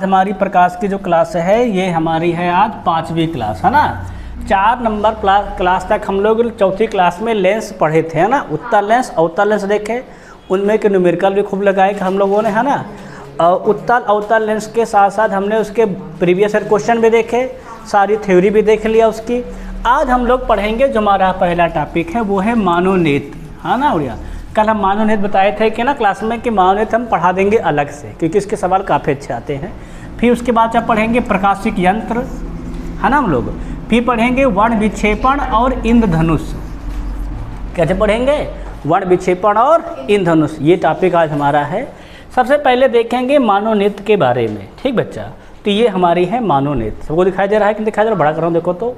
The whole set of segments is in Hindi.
हमारी प्रकाश की जो क्लास है ये हमारी है आज 5वीं क्लास, है ना। 4 नंबर क्लास तक हम लोग चौथी क्लास में लेंस पढ़े थे, है ना। उत्तल लेंस अवतल लेंस देखे, उनमें के न्यूमेरिकल भी खूब लगाए कि हम लोगों ने, है ना। और उत्तल अवतल लेंस के साथ साथ हमने उसके प्रीवियस ईयर क्वेश्चन भी देखे, सारी थ्योरी भी देख लिया उसकी। आज हम लोग पढ़ेंगे जो हमारा पहला टॉपिक है वो है मानोनेत्र, है ना उड़िया। कल हम मानोनेत्र बताए थे कि ना क्लास में कि मानोनेत्र हम पढ़ा देंगे अलग से, क्योंकि इसके सवाल काफ़ी अच्छे आते हैं। फिर उसके बाद जब पढ़ेंगे प्रकाशिक यंत्र, है ना हम लोग। फिर पढ़ेंगे वर्ण विक्षेपण और इंद्रधनुष। कैसे पढ़ेंगे? वर्ण विक्षेपण और इंद्रधनुष, ये टॉपिक आज हमारा है। सबसे पहले देखेंगे मानोनेत्र के बारे में, ठीक बच्चा। तो ये हमारी है मानोनेत्र, सबको दिखाई दे रहा है कि दिखाई दे रहा है? बड़ा कर रहा हूँ, देखो तो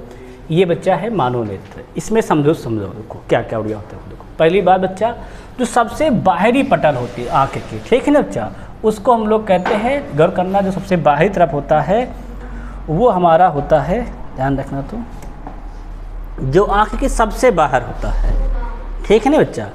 ये बच्चा है मानोनेत्र। इसमें समझो देखो क्या क्या उड़िया होता है। देखो पहली बात बच्चा, जो सबसे बाहरी पटल होती है आँख की, ठीक है ना बच्चा, उसको हम लोग कहते हैं, गौर करना, जो सबसे बाहरी तरफ होता है वो हमारा होता है, ध्यान रखना, तो जो आँख के सबसे बाहर होता है, ठीक है ना बच्चा।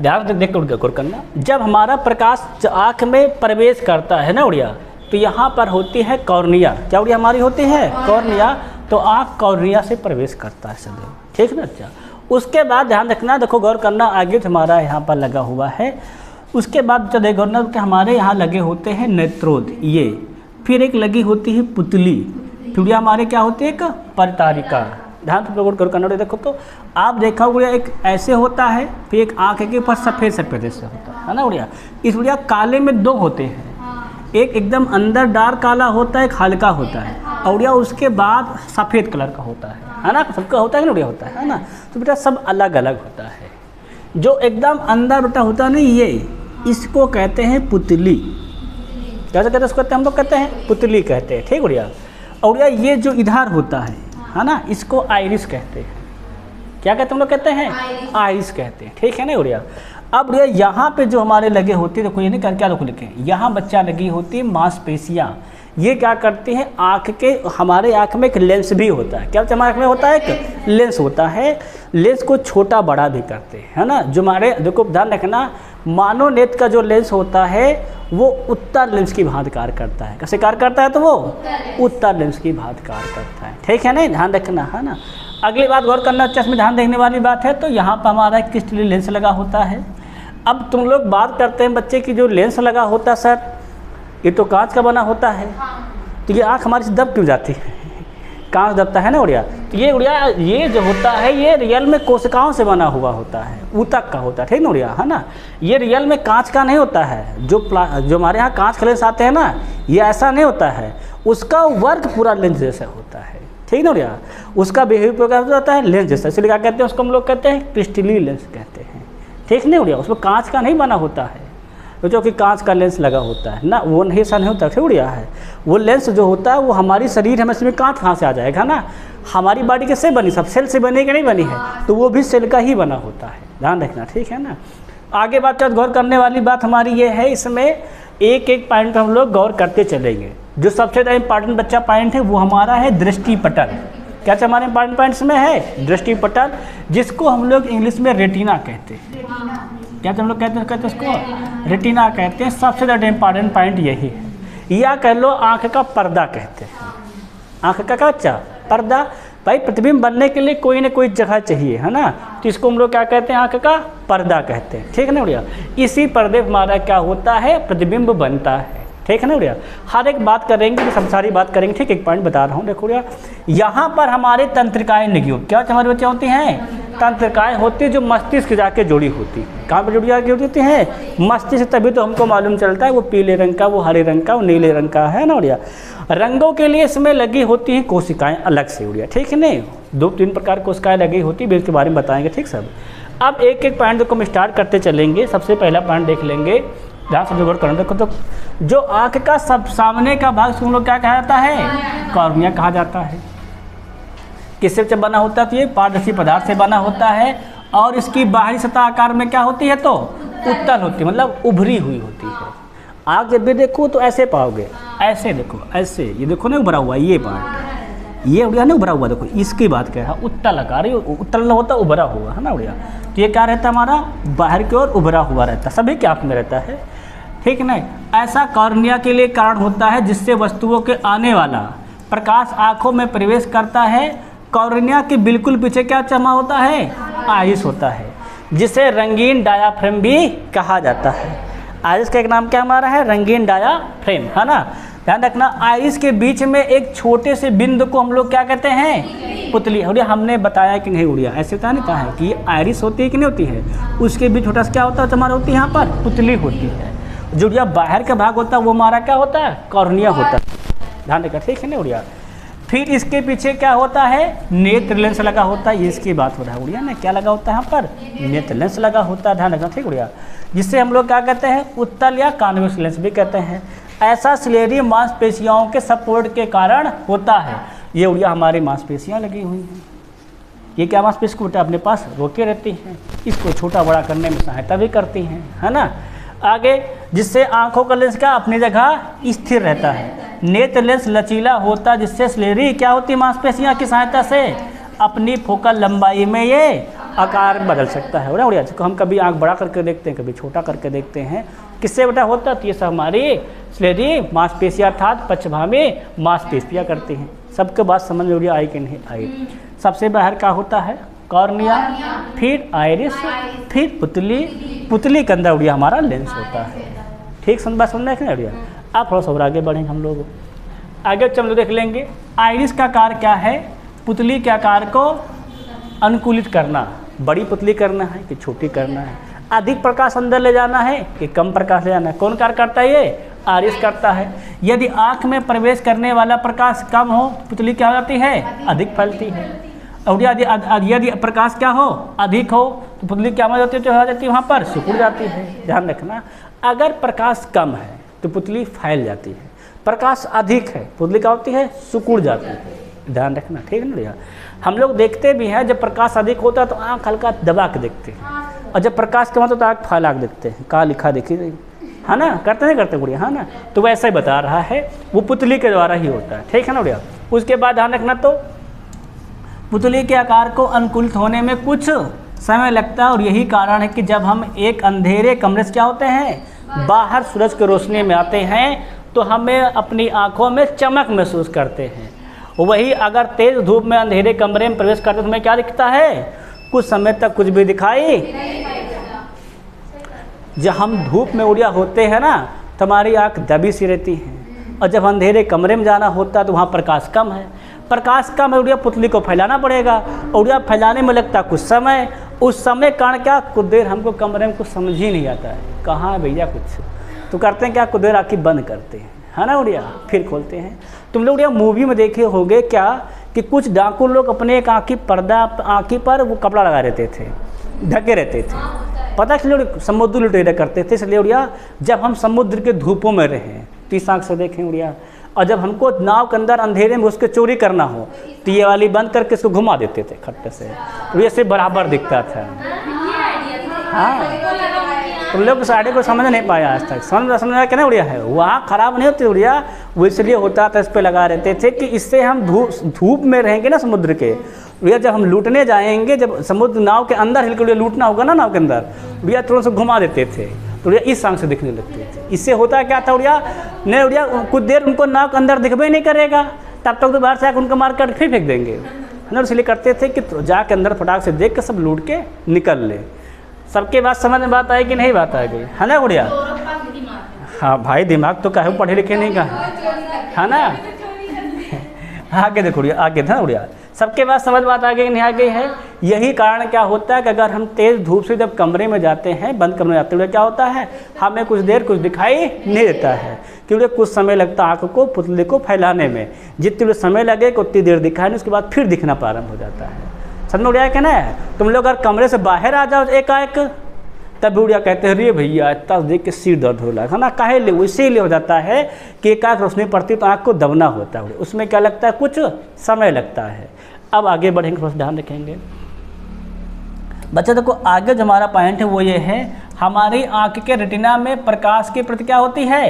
ध्यान देख कर गौर करना, जब हमारा प्रकाश आँख में प्रवेश करता है ना उड़िया, तो यहाँ पर होती है कॉर्निया। क्या उड़िया हमारी होती है? कॉर्निया। तो आँख कॉर्निया से प्रवेश करता है सदैव, ठीक है ना बच्चा। उसके बाद ध्यान रखना, देखो गौर करना, आगे हमारा यहाँ पर लगा हुआ है। उसके बाद जो देखो ना कि हमारे यहाँ लगे होते हैं नेत्रोद, ये। फिर एक लगी होती है पुतली, फिर हमारे क्या होती है एक परतारिका। ध्यान से गौर करना, देखो तो आप देखा उड़िया, एक ऐसे होता है, फिर एक आँख के ऊपर सफ़ेद सफ़ेद ऐसे होता है ना उड़िया। इस उड़िया काले में दो होते हैं, एक एकदम अंदर डार्क काला होता है, एक हल्का होता है, और उड़िया उसके बाद सफ़ेद कलर का होता है ना। सबका होता है ना उड़िया, होता है ना। तो बेटा सब अलग अलग होता है। जो एकदम अंदर बेटा होता है ना, ये इसको कहते हैं पुतली। कैसे कहते हैं इसको? कहते हैं हम लोग कहते हैं पुतली कहते हैं, ठीक उड़िया। और उड़िया ये जो इधर होता है ना, इसको आइरिस कहते हैं। क्या कहते हैं हम लोग? कहते हैं आइरिस कहते हैं, ठीक है ना उड़िया। अब उड़िया यहाँ पे जो हमारे लगे होती है, देखो ये नहीं कर क्या देखो लिखे, यहाँ बच्चा लगी होती है मांसपेशियाँ। ये क्या करती हैं? आँख के, हमारे आँख में एक लेंस भी होता है। क्या हमारे आँख में होता है? एक लेंस होता है। लेंस को छोटा बड़ा भी करते हैं, है ना। जो हमारे, देखो ध्यान रखना, मानोनेत्र का जो लेंस होता है वो उत्तल लेंस की भांति कार्य करता है। कैसे कार्य करता है? तो वो उत्तल लेंस की भांति कार्य करता है, ठीक है ना, ध्यान रखना, है ना। अगली बात गौर करना, अच्छा इसमें ध्यान देखने वाली बात है, तो यहाँ पर हमारा क्रिस्टलीन लेंस लगा होता है। अब तुम लोग बात करते हैं बच्चे की, जो लेंस लगा होता है सर, ये तो कांच का बना होता है, तो ये आँख हमारी से दब क्यों जाती है? कांच दबता है ना उड़िया। तो ये उड़िया, ये जो होता है ये रियल में कोशिकाओं से बना हुआ होता है, ऊतक का होता है, ठीक ना उड़िया, है ना। ये रियल में कांच का नहीं होता है। जो हमारे यहाँ कांच के लेंस आते हैं ना, ये ऐसा नहीं होता है। उसका वर्क पूरा लेंस जैसा होता है, ठीक ना उड़िया। उसका बिहेवियर क्या होता है? लेंस जैसा। इसलिए क्या कहते हैं उसको? हम लोग कहते हैं क्रिस्टलीन लेंस कहते हैं, ठीक नहीं उड़िया। उसमें कांच का नहीं बना होता है, तो जो कि कांच का लेंस लगा होता है ना, वो नहीं, ऐसा नहीं होता, ठीक उड़िया है। वो लेंस जो होता है वो हमारी शरीर है, इसमें कांच कहाँ से आ जाएगा ना। हमारी बॉडी कैसे बनी? सब सेल से बनी कि नहीं बनी है? तो वो भी सेल का ही बना होता है, ध्यान रखना, ठीक है ना। आगे बात गौर करने वाली बात हमारी ये है, इसमें एक एक पॉइंट पर हम लोग गौर करते चलेंगे। जो सबसे ज़्यादा इंपॉर्टेंट बच्चा पॉइंट है वो हमारा है दृष्टि पटल। क्या हमारे इंपॉर्टेंट पॉइंट्स में है? दृष्टि पटल, जिसको हम लोग इंग्लिश में रेटिना कहते हैं। क्या हम लोग कहते हैं उसको? रेटिना कहते हैं। सबसे ज़्यादा इंपॉर्टेंट पॉइंट यही है, या कह लो आँख का पर्दा कहते हैं। आँख का क्या बच्चा? पर्दा। भाई प्रतिबिंब बनने के लिए कोई ना कोई जगह चाहिए, है ना, तो इसको हम लोग क्या कहते हैं? आँख का पर्दा कहते हैं, ठीक है ना भैया। इसी पर्दे हमारा क्या होता है? प्रतिबिंब बनता है, ठीक है ना भैया। हर एक बात करेंगे, सब सारी बात करेंगे, ठीक। एक पॉइंट बता रहा हूँ, देखो भैया, यहाँ पर हमारे तंत्रिकाएँ लगी हो। क्या हमारे बच्चे होती हैं? तंत्रिकाएँ होती है, जो मस्तिष्क जाके जुड़ी होती है। कहाँ पर जुड़ी जाके होती हैं? मस्तिष्क। तभी तो हमको मालूम चलता है वो पीले रंग का, वो हरे रंग का, वो नीले रंग का, है ना भैया। रंगों के लिए इसमें लगी होती हैं कोशिकाएँ अलग से उड़िया, ठीक है नहीं। 2-3 प्रकार कोशिकाएँ लगी होती है, इसके बारे में बताएंगे, ठीक सब। अब एक एक पॉइंट को हम स्टार्ट करते चलेंगे। सबसे पहला पॉइंट देख लेंगे, ध्यान से गौर करना। देखो तो जो आँख का सब सामने का भाग तुम लोग क्या कहा जाता है? कॉर्निया कहा जाता है। किससे बना होता है? तो ये पारदर्शी पदार्थ से बना होता है, और इसकी बाहरी सतह आकार में क्या होती है? तो उत्तल होती है, मतलब उभरी हुई होती है। आँख जब भी देखो तो ऐसे पाओगे, ऐसे देखो, ऐसे, ये देखो ना उभरा हुआ, ये पार्ट, ये उड़िया नहीं उभरा हुआ, देखो इसकी बात कह रहा है। उत्तल आकार, उत्तल होता उभरा हुआ, है ना उड़िया। तो ये क्या रहता है? हमारा बाहर की ओर उभरा हुआ रहता है, सभी के आँख में रहता है, ठीक है ना। ऐसा कॉर्निया के लिए कारण होता है जिससे वस्तुओं के आने वाला प्रकाश आँखों में प्रवेश करता है। कॉर्निया के बिल्कुल पीछे क्या जमा होता है, आइरिस होता है, जिसे रंगीन डायाफ्रेम भी कहा जाता है। आइरिस का एक नाम क्या हमारा है, रंगीन डायाफ्रेम, है ना। ध्यान रखना, आइरिस के बीच में एक छोटे से बिंदु को हम लोग क्या कहते हैं, पुतली। और हमने बताया कि नहीं उड़िया, ऐसे तो नहीं कहा है कि आइरिस होती है कि नहीं होती है, उसके बीच छोटा सा क्या होता है हमारा, होती है यहाँ पर पुतली होती है। जो उड़िया बाहर का भाग होता है वो हमारा क्या होता है, कॉर्निया होता है। ध्यान रखना, ठीक है ना उड़िया। फिर इसके पीछे क्या होता है, नेत्र लेंस लगा होता है। ये इसकी बात हो रहा है उड़िया ना, क्या लगा होता है यहाँ पर, नेत्र लेंस लगा होता है। ध्यान रखना, ठीक उड़िया। जिससे हम लोग क्या कहते हैं, उत्तल या कॉन्वेक्स लेंस भी कहते हैं। ऐसा सिलेरी मांसपेशियों के सपोर्ट के कारण होता है। ये उड़िया हमारी मांसपेशियाँ लगी हुई हैं, ये क्या मांसपेशी को अपने पास रोके रहती हैं, इसको छोटा बड़ा करने में सहायता भी करती हैं, है ना। आगे, जिससे आंखों का लेंस का अपनी जगह स्थिर रहता है। नेत्र लेंस लचीला होता है, जिससे सिलेरी क्या होती है, मांसपेशियाँ की सहायता से अपनी फोकल लंबाई में ये आकार बदल सकता है। उड़िया, जिसको हम कभी आंख बड़ा करके देखते हैं, कभी छोटा करके देखते हैं, किससे बेटा होता है, तो ये सब हमारी सिलेरी मांसपेशियाँ अर्थात पक्षभामी मांसपेशियाँ करती हैं। सबके बात समझ में उड़िया आई कि नहीं आई। सबसे बाहर क्या होता है, कॉर्निया, फिर आइरिस, फिर पुतली, पुतली के अंदर उड़िया हमारा लेंस होता है। ठीक समझ समझना है उड़िया। आप थोड़ा सा और आगे बढ़ेंगे हम लोग, आगे हम लोग देख लेंगे आइरिस का कार्य क्या है, पुतली के आकार को अनुकूलित करना, बड़ी पुतली करना है कि छोटी करना है, अधिक प्रकाश अंदर ले जाना है कि कम प्रकाश ले जाना है। कौन कार्य करता है, ये आइरिस करता है। यदि आँख में प्रवेश करने वाला प्रकाश कम हो, पुतली क्या हो जाती है, अधिक फैलती है। और यदि प्रकाश क्या हो, अधिक हो, तो पुतली क्या हो जाती है, वहाँ पर सिकुड़ जाती है। ध्यान रखना, अगर प्रकाश कम है तो पुतली फैल जाती है, प्रकाश अधिक है पुतली क्या होती है, सिकुड़ जाती है। ध्यान रखना, ठीक है ना भैया। हम लोग देखते भी हैं, जब प्रकाश अधिक होता है तो आँख हल्का दबा के देखते हैं, और जब प्रकाश कम होता है तो आँख फैला के देखते हैं, कहाँ लिखा देखी नहीं, है ना, करते नहीं करते बढ़िया, है ना। तो वैसा ही बता रहा है, वो पुतली के द्वारा ही होता है, ठीक है ना बढ़िया। उसके बाद ध्यान रखना, तो पुतली के आकार को अनुकूलित होने में कुछ समय लगता है, और यही कारण है कि जब हम एक अंधेरे कमरे से क्या होते हैं, बाहर सूरज की रोशनी में आते हैं, तो हमें अपनी आँखों में चमक महसूस करते हैं। वही अगर तेज़ धूप में अंधेरे कमरे में प्रवेश करते तो हमें क्या दिखता है, कुछ समय तक कुछ भी दिखाई। जब हम धूप में उड़िया होते हैं ना, तो हमारी आँख दबी सी रहती है, और जब अंधेरे कमरे में जाना होता है तो वहाँ प्रकाश कम है, प्रकाश कम है, उड़िया पुतली को फैलाना पड़ेगा, उड़िया फैलाने में लगता कुछ समय। उस समय कारण क्या, कुछ देर हमको कमरे में कुछ समझ ही नहीं आता है, कहाँ है भैया कुछ, तो करते हैं क्या, कुछ देर आँखें बंद करते हैं, है ना उड़िया, फिर खोलते हैं। तुम लोग उड़िया मूवी में देखे होंगे क्या, कि कुछ डाकू लोग अपने एक आँखी पर्दा, आँखी पर वो कपड़ा लगा रहते थे, ढके रहते थे, पता इसलिए समुद्र लुटेरा करते थे। इसलिए उड़िया जब हम समुद्र के धूपों में रहें, 30 आँख से देखें उड़िया, और जब हमको नाव के अंदर अंधेरे में उसके चोरी करना हो, तो ये वाली बंद करके इसको घुमा देते थे खट्टे से, तो ये से बराबर दिखता था। हाँ, तुम लोग साढ़े को समझ नहीं पाया आज तक, समझ क्या ना उड़िया है, वहाँ खराब नहीं होती उड़िया, वो इसलिए होता था, इस पर लगा रहते थे कि इससे हम धूप में रहेंगे ना समुद्र के भैया, जब हम लूटने जाएंगे, जब समुद्र नाव के अंदर हिल के लूटना होगा ना नाव के अंदर, भैया तुरंत से घुमा देते थे, तो उड़िया इस सांग से दिखने लगते थे। इससे होता क्या था उड़िया, नहीं उड़िया कुछ देर उनको नाव के अंदर दिखबे नहीं करेगा, तब तक तो बाहर से आकर उनको मार कर फिर फेंक देंगे, है ना। इसलिए करते थे कि जाके अंदर फटाक से देख के सब लूट के निकल ले। सबके बात समझ में बात आएगी नहीं, बात आ गई, है ना उड़िया। हाँ भाई, दिमाग तो काहे पढ़े लिखे नहीं का, है ना। आगे देखो उड़िया, आगे था उड़िया, सबके बाद समझ बात आ गई नहीं आ गई है। यही कारण क्या होता है कि अगर हम तेज़ धूप से जब कमरे में जाते हैं, बंद कमरे में जाते हुए क्या होता है, हमें कुछ देर कुछ दिखाई नहीं देता है, क्योंकि कुछ समय लगता है आँख को पुतले को फैलाने में। जितने समय लगे उतनी देर दिखाई नहीं, उसके बाद फिर दिखना प्रारंभ हो जाता है। समझ में उड़िया क्या ना। तुम लोग अगर कमरे से बाहर आ जाओ एकाएक, तब उड़िया कहते हैं रे भैया इतना देख के सिर दर्द हो लगा, है ना। काहे ले, इसीलिए हो जाता है कि एकाएक रोशनी पड़ती तो आँख को दबना होता है, उसमें क्या लगता है, कुछ समय लगता है। अब आगे बढ़ेंगे, थोड़ा सा ध्यान रखेंगे बच्चा। देखो आगे जो हमारा पॉइंट है वो ये है, हमारी आँख के रेटिना में प्रकाश की प्रति क्या होती है,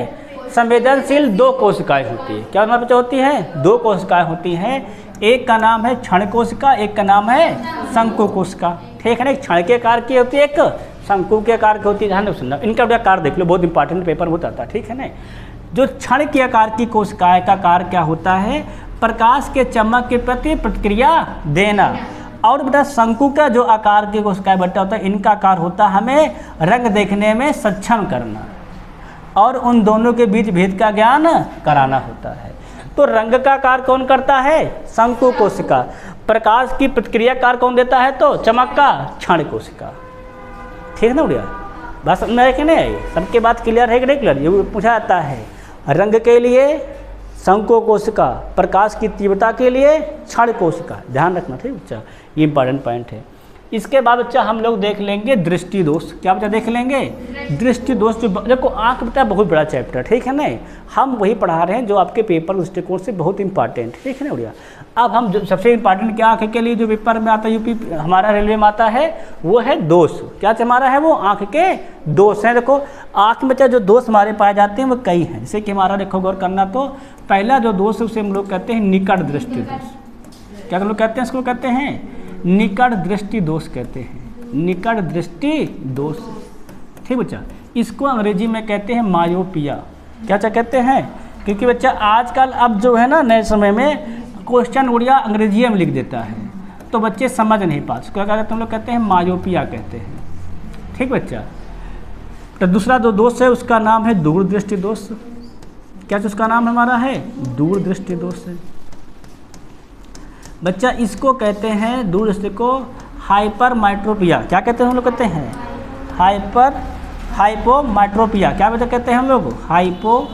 संवेदनशील 2 कोशिकाएं होती है। क्या हमारे बच्चा होती है, 2 कोशिकाएं होती हैं। एक का नाम है क्षण कोशिका, एक का नाम है शंकु कोशिका, ठीक है ना। एक क्षण के आकार की होती है, एक शंकु के आकार की होती है, ध्यान सुनना, इनका भी आकार देख लो, बहुत इंपॉर्टेंट पेपर बहुत आता है, ठीक है ना। जो क्षण के आकार की कोशिकाएं का आकार क्या होता है, प्रकाश के चमक के प्रति प्रतिक्रिया देना। और बेटा शंकु का जो आकार की कोशिकाएं बेटा होता है, इनका आकार होता है हमें रंग देखने में सक्षम करना और उन दोनों के बीच भेद का ज्ञान कराना होता है। तो रंग का आकार कौन करता है, शंकु कोशिका। प्रकाश की प्रतिक्रिया कार कौन देता है, तो चमक का क्षण कोशिका। ठीक है ना बढ़िया, बस समझ कि नहीं, सबके बात क्लियर है कि नहीं क्लियर, ये पूछा जाता है। रंग के लिए शंकु कोशिका, प्रकाश की तीव्रता के लिए क्षण कोशिका, ध्यान रखना, ठीक बच्चा, ये इंपॉर्टेंट पॉइंट है। इसके बाद बच्चा हम लोग देख लेंगे दृष्टि दोष। क्या बच्चा देख लेंगे, दृष्टि दोष। जो देखो आँख बता बहुत बड़ा चैप्टर, ठीक है ना, हम वही पढ़ा रहे हैं जो आपके पेपर दृष्टिकोण से बहुत इंपॉर्टेंट, ठीक है ना बढ़िया। अब हम जो सबसे इंपॉर्टेंट क्या आँख के लिए जो पेपर में आता है, यूपी हमारा रेलवे में आता है, वो है दोष। क्या हमारा है, वो आँख के दोष हैं। देखो आँख में बच्चा जो दोष हमारे पाए जाते हैं वो कई हैं, जैसे कि हमारा देखो गौर करना, तो पहला जो दोष है उसे हम लोग कहते हैं निकट दृष्टि दोष। क्या हम लोग कहते हैं, इसको कहते हैं निकट दृष्टि दोष कहते हैं, निकट दृष्टि दोष, ठीक बच्चा। इसको अंग्रेजी में कहते हैं मायोपिया। क्या कहते हैं, क्योंकि बच्चा आजकल अब जो है ना नए समय में क्वेश्चन उड़िया अंग्रेजी में लिख देता है, तो बच्चे समझ नहीं पाते, उसको क्या कहते हैं, हम लोग कहते हैं मायोपिया कहते हैं, ठीक बच्चा। तो दूसरा जो दोष है उसका नाम है दूरदृष्टि दोष। क्या उसका नाम हमारा है, दूरदृष्टि दोष है बच्चा। इसको कहते हैं दूरदृष्टि को हाइपरमेट्रोपिया। क्या कहते हैं हम लोग, कहते हैं हाइपोमेट्रोपिया। क्या बच्चा कहते हैं हम लोग, हाइपोमेट्रोपिया,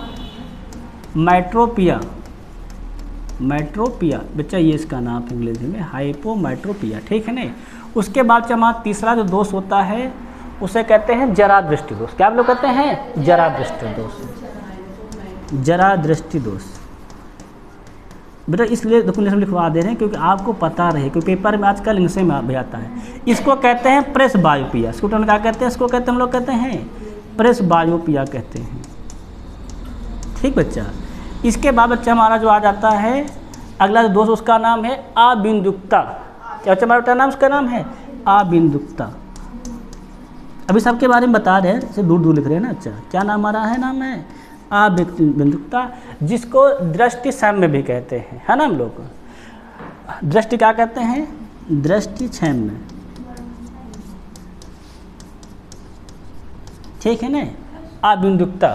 मेट्रोपिया बच्चा, ये इसका नाम है अंग्रेजी में हाइपोमेट्रोपिया, ठीक है ना। उसके बाद हमारा तीसरा जो दोष होता है उसे कहते हैं जरा दृष्टि दोष। क्या हम लोग कहते हैं, जरा दृष्टि दोष, जरा दृष्टि दोष बेटा। इसलिए हम लिखवा दे रहे हैं क्योंकि आपको पता रहे, क्योंकि पेपर में आजकल इंग्लिश में भी आता है। इसको कहते हैं प्रेस बायोपिया। इसको क्या कहते हैं, इसको कहते हैं हम लोग कहते हैं प्रेस बायोपिया कहते हैं, ठीक बच्चा। इसके बाद बच्चा हमारा जो आ जाता है अगला जो दोष, उसका नाम है अबिंदुकता। क्या बच्चा हमारा नाम, उसका नाम है अबिंदुकता। अभी सबके बारे में बता रहे हैं, इसे दूर दूर लिख रहे हैं ना। अच्छा क्या नाम हमारा है, नाम है अबिंदुकता, जिसको दृष्टि क्षम्य भी कहते हैं, है ना। हम लोग दृष्टि क्या कहते हैं, दृष्टि क्षम्य, ठीक है ना, अबिंदुकता,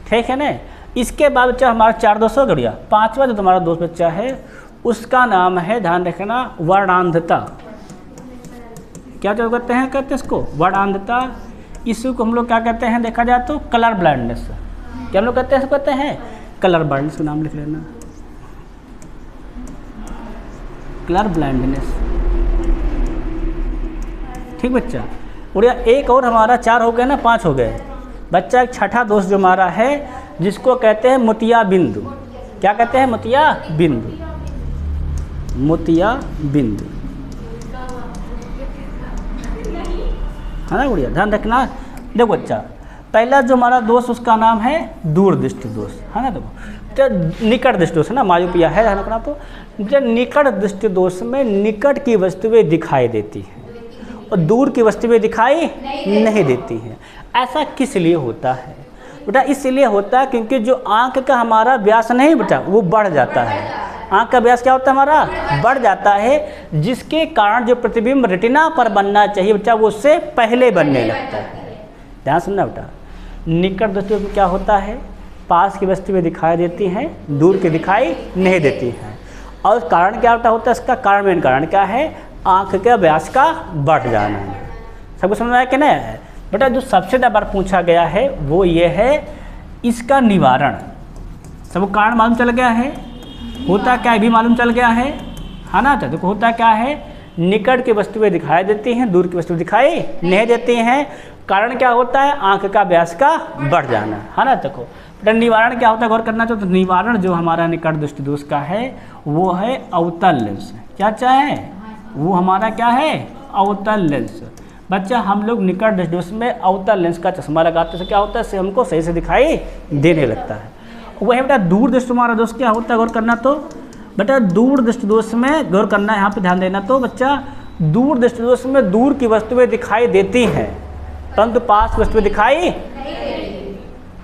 ठीक है ना। इसके बाद बच्चा हमारा 4 दोष हो गया। 5वां जो तुम्हारा दोस्त बच्चा है उसका नाम है, ध्यान रखना, वर्णांधता। क्या जो कहते हैं, कहते हैं इसको वर्णांधता। इसको हम लोग क्या कहते हैं, देखा जाए तो कलर ब्लाइंडनेस। क्या हम लोग कहते हैं, इसको कहते हैं कलर ब्लाइंडनेस, का नाम लिख लेना, कलर ब्लाइंडनेस, ठीक बच्चा। और एक और हमारा 4 हो गए ना, 5 हो गए बच्चा। एक छठा दोष जो हमारा है जिसको कहते हैं मोतिया बिंदु। क्या कहते हैं, मोतिया बिंदु, मोतिया बिंदु, है ना बढ़िया, ध्यान रखना। देखो बच्चा पहला जो हमारा दोष उसका नाम है दूरदृष्टि दोष, है ना। देखो निकट दृष्टि दोष है ना, मायोपिया है, ध्यान रखना। तो जब निकट दृष्टि दोष में निकट की वस्तुएं दिखाई देती हैं और दूर की वस्तुएं दिखाई नहीं देती हैं। ऐसा किस लिए होता है बेटा, इसलिए होता है क्योंकि जो आँख का हमारा व्यास नहीं बेटा वो बढ़ जाता है। आँख का व्यास क्या होता है हमारा, बढ़ जाता है, जिसके कारण जो प्रतिबिंब रेटिना पर बनना चाहिए बेटा वो उससे पहले बनने लगता है। ध्यान सुनना बेटा, निकट दृष्टि में क्या होता है, पास की वस्तुएं दिखाई देती हैं, दूर की दिखाई नहीं देती हैं। और कारण क्या होता है, इसका कारण मेन कारण क्या है, आँख के व्यास का बढ़ जाना है। सबको समझ में आया कि नहीं बेटा। जो सबसे ज़्यादा पूछा गया है वो ये है इसका निवारण। सबको कारण मालूम चल गया है, होता क्या भी मालूम चल गया है ना। तो देखो होता क्या है, निकट की वस्तुएं दिखाई देती हैं, दूर की वस्तुएं दिखाई नहीं देती हैं। कारण क्या होता है, आँख का व्यास का बढ़ जाना, है ना। देखो बेटा निवारण क्या होता है, गौर करना चाहिए। तो निवारण जो हमारा निकट दृष्टि दोष का है वो है अवतल लेंस। क्या चाहे वो हमारा क्या है, अवतल लेंस। बच्चा हम लोग निकट दृष्टि दोष में अवतल लेंस का चश्मा लगाते हैं, क्या होता है, हमको सही से दिखाई देने लगता है। वही बेटा दूर दृष्टि हमारा दोष क्या होता है, गौर करना। तो बेटा दूर दृष्टि दोष में गौर करना है, यहाँ पे ध्यान देना। तो बच्चा दूर दृष्टि दोष में दूर की वस्तुएं दिखाई देती हैं, परंतु पास की वस्तुएं दिखाई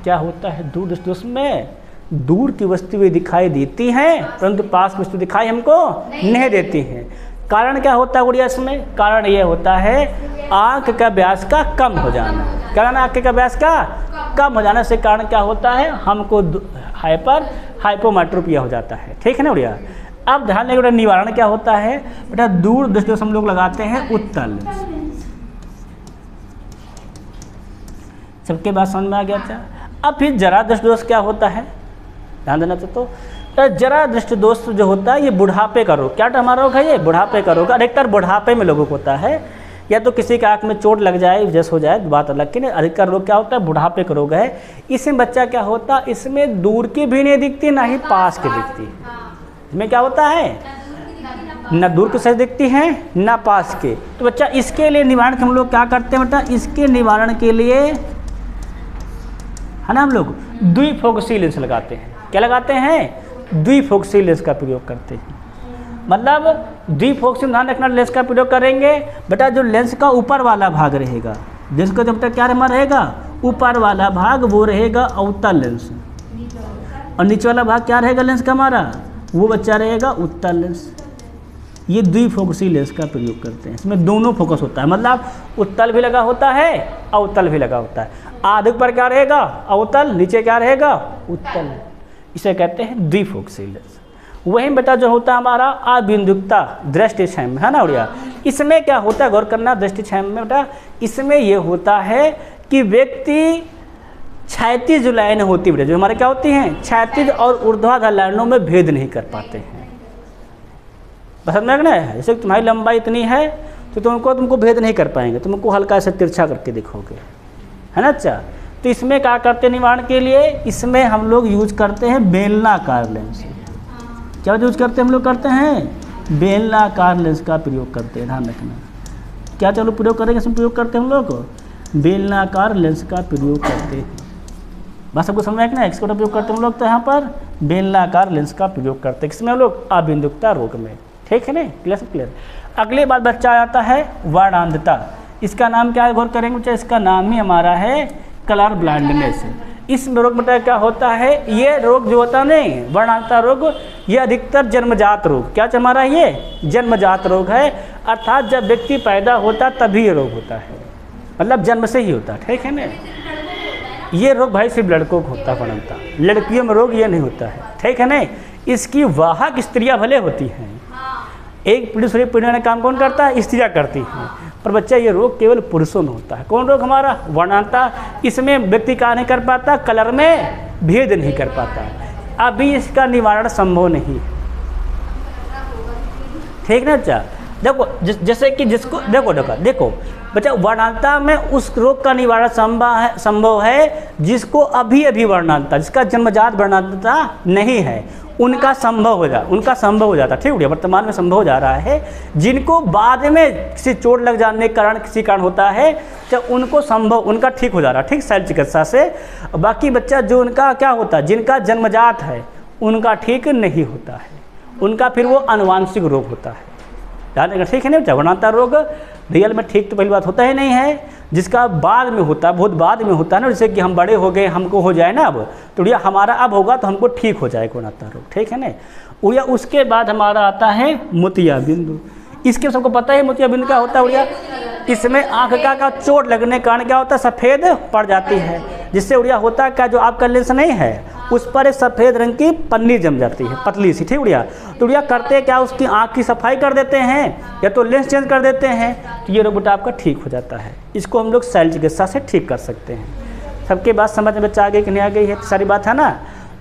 क्या होता है, दूर दृष्टि दोष में दूर की वस्तुएं दिखाई देती हैं परंतु पास की वस्तु दिखाई हमको नहीं देती हैं। कारण क्या होता है गुड़िया इसमें, कारण ये होता है आँख का व्यास का कम हो जाना। कारण आँख का व्यास का कम हो जाने से कारण क्या होता है, हमको हाइपोमेट्रोपिया हो जाता है। ठीक है ना गुड़िया। अब ध्यान देंगे बेटा निवारण क्या होता है, बेटा दूर दृष्टि दोष हम लोग लगाते हैं उत्तल। सबके बात समझ में आ गया था। अब फिर जरा दृष्टि दोष क्या होता है, ध्यान देना तो जरा दृष्टि दोष जो होता है ये बुढ़ापे का रोग। क्या हमारा रोग है, ये बुढ़ापे का रोग। अधिकतर बुढ़ापे में लोगों को होता है, या तो किसी का आँख में चोट लग जाए जैसे हो जाए बात अलग की, नहीं अधिकतर रोग क्या होता है बुढ़ापे का रोग है। इसमें बच्चा क्या होता है, इसमें दूर की भी नहीं दिखती ना ही पास की दिखती। इसमें क्या होता है, ना दूर की सही दिखती है ना पास के। तो बच्चा इसके लिए निवारण हम लोग क्या करते हैं बेटा, इसके निवारण के लिए है ना हम लोग द्विफोकसी लेंस लगाते हैं। क्या लगाते हैं, द्विफोकसी लेंस का प्रयोग करते हैं। मतलब द्विफोकसी में ध्यान रखना, लेंस का प्रयोग करेंगे बेटा जो लेंस का ऊपर वाला भाग रहेगा, लेंस का जब तक क्या हमारा रहेगा ऊपर वाला भाग, वो रहेगा अवतल लेंस, और नीचे वाला भाग क्या रहेगा लेंस का हमारा, वो बच्चा रहेगा उत्तल लेंस। ये द्विफोकसी लेंस का प्रयोग करते हैं। इसमें दोनों फोकस होता है, मतलब उत्तल भी लगा होता है अवतल भी लगा होता है। आधे पर क्या रहेगा अवतल, नीचे क्या रहेगा उत्तल, इसे कहते हैं द्विफोकसी लेंस। वही बेटा जो होता है हमारा अबिंदुकता दृष्टि क्षय है ना उड़िया। इसमें क्या होता है, गौर करना दृष्टि क्षय में बेटा, इसमें ये होता है कि व्यक्ति क्षैतिज जो लाइन होती है जो हमारे क्या होती हैं क्षैतिज और ऊर्ध्वाधर लाइनों में भेद नहीं कर पाते हैं। बस समझ में है, जैसे तुम्हारी लंबाई इतनी है तो तुमको भेद नहीं कर पाएंगे, तुमको हल्का से तिरछा करके दिखोगे, है ना। अच्छा, तो इसमें क्या करते हैं निवारण के लिए, इसमें हम लोग यूज करते हैं बेलनाकार लेंस। क्या यूज करते हैं हम लोग, करते हैं बेलनाकार लेंस का प्रयोग करते हैं। ध्यान रखना क्या चलो प्रयोग करेंगे, इसमें प्रयोग करते हैं हम लोग बेलनाकार लेंस का प्रयोग करते हैं। बस सबको समझ में एक्स का प्रयोग करते हैं हम लोग, तो यहाँ पर बेलनाकार लेंस का प्रयोग करते हैं किसमें हम लोग, अबिंदुकता रोग में। ठीक है ना, क्लियर सब क्लियर। अगली बात बच्चा आता है वर्णांधता। इसका नाम क्या है, गौर करेंगे बच्चा, इसका नाम ही हमारा है कलर ब्लाइंडनेस। इस रोग में क्या होता है, ये रोग जो होता नहीं वर्णांधता रोग, ये अधिकतर जन्मजात रोग, क्या हमारा ये जन्मजात रोग है। अर्थात जब व्यक्ति पैदा होता तभी ये रोग होता है, मतलब जन्म से ही होता है। ठीक है ना, ये रोग भाई सिर्फ लड़कों को होता है वर्णांधता, लड़कियों में रोग ये नहीं होता है। ठीक है ना, इसकी वाहक स्त्रियाँ भले होती हैं, एक पीढ़ी दूसरी पीढ़ी में काम कौन करता है, स्त्रियाँ करती हैं, पर बच्चा ये रोग केवल पुरुषों में होता है। कौन रोग हमारा वर्णांधता, इसमें व्यक्ति क्या नहीं कर पाता, कलर में भेद नहीं कर पाता। अभी इसका निवारण संभव नहीं है। ठीक ना बच्चा, देखो जैसे कि जिसको देखो बच्चा वर्णांधता में उस रोग का निवारण संभव है जिसको अभी अभी वर्णांधता, जिसका जन्मजात वर्णांधता नहीं है, उनका संभव हो जाता। ठीक है, वर्तमान में संभव हो जा रहा है। जिनको बाद में किसी चोट लग जाने के कारण किसी कारण होता है तो उनको उनका ठीक हो जा रहा है, ठीक शल्य चिकित्सा से। बाकी बच्चा जो उनका क्या होता है, जिनका जन्मजात है उनका ठीक नहीं होता है, उनका फिर वो आनुवांशिक रोग होता है। ध्यान रखना, ठीक है ना बच्चा। वर्णांधता रोग रियल में ठीक तो पहली बात होता ही नहीं है, जिसका बाद में होता है, बहुत बाद में होता है ना, जैसे कि हम बड़े हो गए हमको हो जाए ना अब, तो उड़िया हमारा अब होगा तो हमको ठीक हो जाएगा वर्णांधता रोग। ठीक है ना उड़िया। उसके बाद हमारा आता है मोतिया बिंदु। इसके सबको पता है मोतिया बिंदु क्या होता है उड़िया। इसमें आँख का चोट लगने के कारण क्या होता है, सफ़ेद पड़ जाती है, जिससे उड़िया होता है क्या, जो आपका लेंस नहीं है उस पर एक सफ़ेद रंग की पन्नी जम जाती है, पतली सी। ठीक उड़िया, तो उड़िया करते क्या, उसकी आँख की सफाई कर देते हैं या तो लेंस चेंज कर देते हैं, तो ये रोग बेटा आपका ठीक हो जाता है। इसको हम लोग शल्य चिकित्सा से ठीक कर सकते हैं। सबके बात समझ में बच्चा आगे कि नहीं आ गई है, सारी बात है ना,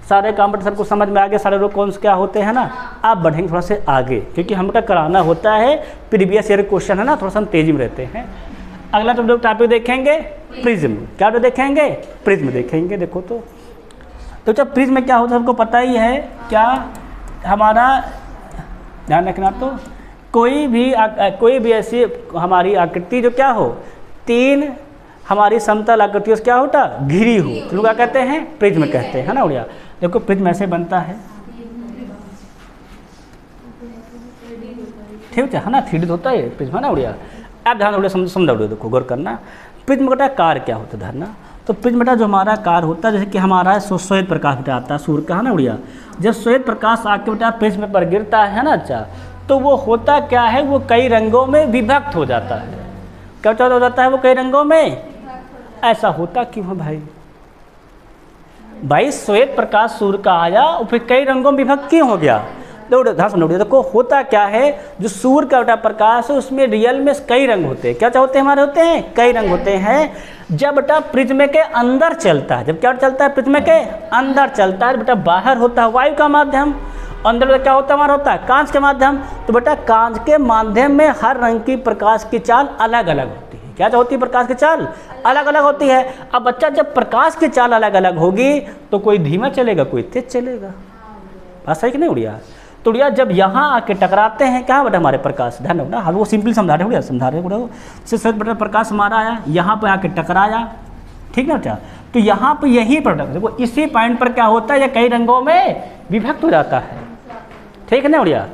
सारे काम बच्चा सबको समझ में आ गए, सारे रोग कौन से क्या होते हैं ना। आप बढ़ेंगे थोड़ा से आगे, क्योंकि हमका कराना होता है प्रीवियस ईयर क्वेश्चन है ना, थोड़ा सा हम तेजी में रहते हैं। अगला तो लोग टॉपिक देखेंगे प्रिज्म। क्या तो देखेंगे, प्रिज्म देखेंगे। देखो तो जब प्रिज्म में क्या होता है सबको पता ही है, क्या हमारा ध्यान रखना, तो कोई भी ऐसी हमारी आकृति जो क्या हो, तीन हमारी समतल आकृतियों से क्या होता, घिरी हो, तो लोग क्या कहते हैं, प्रिज्म कहते हैं, है ना उड़िया। देखो प्रिज्म ऐसे बनता है, ठीक है ना, 3D होता है प्रिज्म, है ना उड़िया। आप ध्यान उड़िया समझा उड़िया, देखो गौर करना। प्रिज्म बेटा कार्य क्या होता है धरना, तो प्रिज्म बेटा जो हमारा कार्य होता है, जैसे कि हमारा श्वेत प्रकाश बेटा आता है सूर्य का, है ना बढ़िया। जब श्वेत प्रकाश आके बेटा प्रिज्म पर गिरता है ना, अच्छा, तो वो होता क्या है, वो कई रंगों में विभक्त हो जाता है। क्या हो जाता है वो कई रंगों में? ऐसा होता क्यों है भाई? भाई श्वेत प्रकाश सूर्य का आया और फिर कई रंगों में विभक्त क्यों हो गया? देखो होता क्या है, जो सूर्य का बेटा प्रकाश है उसमें रियल में कई रंग होते हैं। क्या होते हैं हमारे? होते हैं कई रंग होते हैं। जब बेटा प्रिज्म के अंदर चलता है, जब क्या चलता है? प्रिज्म के अंदर चलता है बेटा, बाहर होता है वायु का माध्यम, अंदर बेटा क्या होता है हमारा? होता है कांच के माध्यम। तो बेटा कांच के माध्यम में हर रंग की प्रकाश की चाल अलग अलग होती है। क्या होती है? प्रकाश की चाल अलग अलग होती है। अब बच्चा जब प्रकाश की चाल अलग अलग होगी तो कोई धीमा चलेगा, कोई तेज चलेगा। बात सही कि नहीं उड़िया? तो उड़िया जब यहाँ आके टकराते हैं, क्या बेटा हमारे प्रकाश, ध्यान रखना, हम वो सिंपली समझा रहे हो, जैसे बेटा प्रकाश हमारा आया, यहाँ पे आके टकराया, ठीक है बेटा, तो यहाँ पे यही पर देखो इसी पॉइंट पर क्या होता है, ये कई रंगों में विभक्त हो जाता है, ठीक है ना उड़िया।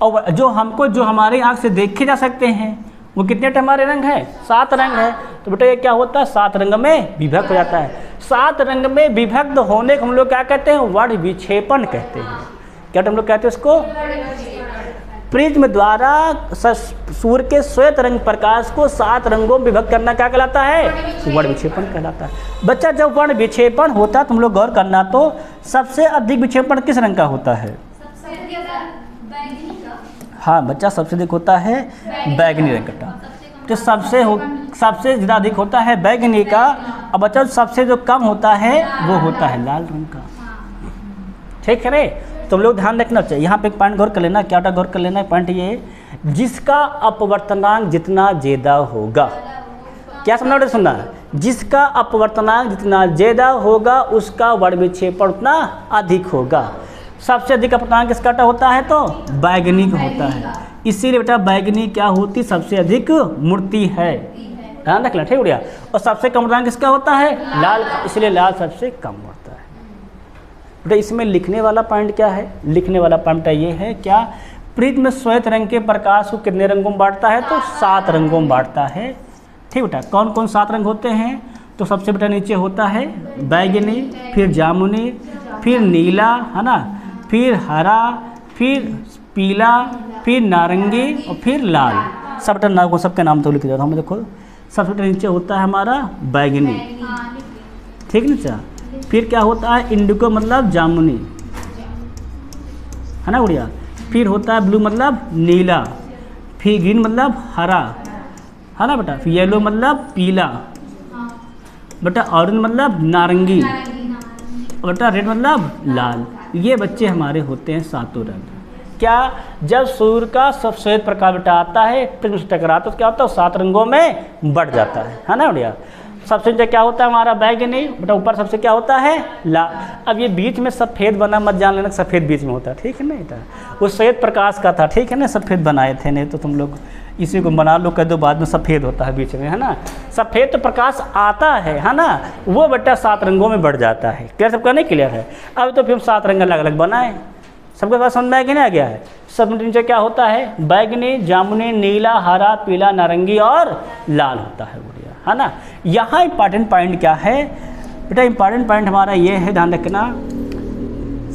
और जो हमको जो हमारे आँख से देखे जा सकते हैं वो कितने हमारे रंग हैं? 7 रंग है। तो बेटा ये क्या होता है? 7 रंग में विभक्त हो जाता है। 7 रंग में विभक्त होने को हम लोग क्या कहते हैं? वर्ण विक्षेपण कहते हैं। क्या हम लोग कहते हैं उसको? प्रिज्म द्वारा सूर्य के श्वेत रंग प्रकाश को 7 रंगों में विभक्त करना क्या कहलाता है? वर्ण विक्षेपण कहलाता है। बच्चा जब वर्ण विक्षेपण होता है तुम लोग गौर करना, तो सबसे अधिक विक्षेपण किस रंग का होता है? हाँ बच्चा, सबसे अधिक होता है बैगनी रंग का। तो सबसे ज़्यादा अधिक होता है बैगनी का। अब बच्चा सबसे जो कम होता है वो होता है लाल रंग का, ठीक है रे। तुम लोग ध्यान रखना चाहिए, यहाँ पे एक पॉइंट गौर कर लेना। क्या गौर कर लेना है? पॉइंट ये, जिसका अपवर्तनांक जितना ज़्यादा होगा, क्या समझना सुनना, जिसका अपवर्तनांक जितना ज़्यादा होगा उसका वर्ण विक्षेपण उतना अधिक होगा। सबसे अधिक अपवर्तनांक किसका होता है? तो बैगनी का होता है। इसीलिए बेटा बैगनी क्या होती? सबसे अधिक मूर्ति है, ध्यान रखना, ठीक है। और सबसे कम अपवर्तनांक किसका होता है? लाल, इसलिए लाल सबसे कम होता है। बेटा इसमें लिखने वाला पॉइंट क्या है? लिखने वाला पॉइंट ये है, क्या प्रिज्म श्वेत रंग के प्रकाश को कितने रंगों में बांटता है? तो 7 रंगों में बांटता है, ठीक बेटा। कौन कौन 7 रंग होते हैं? तो सबसे बेटा नीचे होता है बैगनी, फिर जामुनी, फिर नीला, है ना, फिर हरा, फिर पीला, फिर नारंगी और फिर लाल। सब बेटा नाम को सबके नाम तो लिख दिया था हम। देखो सबसे बेटा नीचे होता है हमारा बैगनी, ठीक ना चा। फिर क्या होता है? इंडिगो मतलब जामुनी, है ना बढ़िया। फिर होता है ब्लू मतलब नीला, फिर ग्रीन मतलब हरा, है ना बेटा। फिर येलो मतलब पीला, बेटा ऑरेंज मतलब नारंगी, और बेटा रेड मतलब लाल। ये बच्चे हमारे होते हैं 7 रंग। क्या जब सूर्य का सब श्वेत प्रकाश बेटा आता है, प्रिज्म से टकराता तो क्या होता है? 7 रंगों में बढ़ जाता है ना बढ़िया। सबसे नीचे क्या होता है हमारा? बैगनी, बेटा ऊपर सबसे क्या होता है? लाल। अब ये बीच में सफ़ेद बना, मत जान लेना सफ़ेद बीच में होता है, ठीक है ना। बेटा वो श्वेत प्रकाश का था, ठीक है ना, सफ़ेद बनाए थे, नहीं तो तुम लोग इसी को बना लो, कह दो बाद में सफ़ेद होता है बीच में, है ना। सफ़ेद तो प्रकाश आता है ना, वो बेटा 7 रंगों में बढ़ जाता है। क्लियर? सबका नहीं क्लियर है? अब तो फिर हम 7 रंग अलग अलग बनाए, सबके पास समझ में आ गया है। सब नीचे क्या होता है? बैगनी, जामुनी, नीला, हरा, पीला, नारंगी और लाल होता है, बढ़िया, है ना। यहाँ इंपॉर्टेंट पॉइंट क्या है बेटा? इंपॉर्टेंट पॉइंट हमारा ये है, ध्यान रखना,